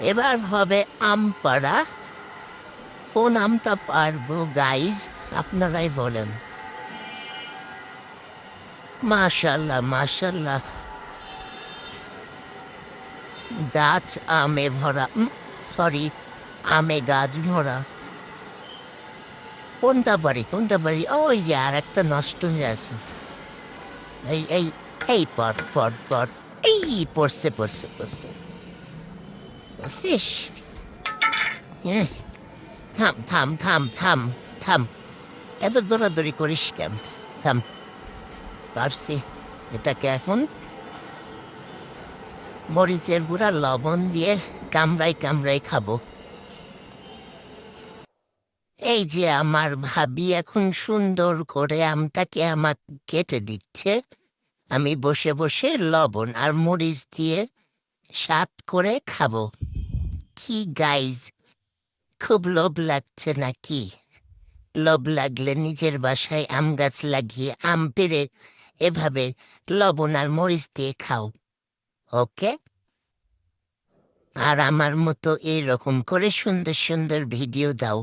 এবার হবে আম পাড়া। কোন আমটা পারবো গাইজ, আপনারাই বলেন। মাশাল্লাহ মাশাল্লাহ, গাছ আমে ভরা, সরি, আমে গাছ ভরা। কোনটা পারি কোনটা পারি? ওই যে আর একটা নষ্ট হয়ে আছে। এই এই এই পর পর পর, এই পড়ছে পড়ছে পড়ছে, বুঝছিস? হুম, থাম থাম থাম থাম থাম, এত দৌড়াদৌড়ি করিস কেন? থাম, পারছি। এটাকে এখন মরিচের গুঁড়া লবণ দিয়ে কামড়াই কামড়াই খাবো। এই যে আমার ভাবি এখন সুন্দর করে আমটাকে আমার কেটে দিচ্ছে, আমি বসে বসে লবণ আর মরিচ দিয়ে স্বাদ করে খাবো। কি গাইজ, খুব লোভ লাগছে নাকি? লোভ লাগলে নিজের বাসায় আম গাছ লাগিয়ে আম পেড়ে এভাবে লবণ আর মরিচ দিয়ে খাও, ওকে? আর আমার মতো এরকম করে সুন্দর সুন্দর ভিডিও দাও।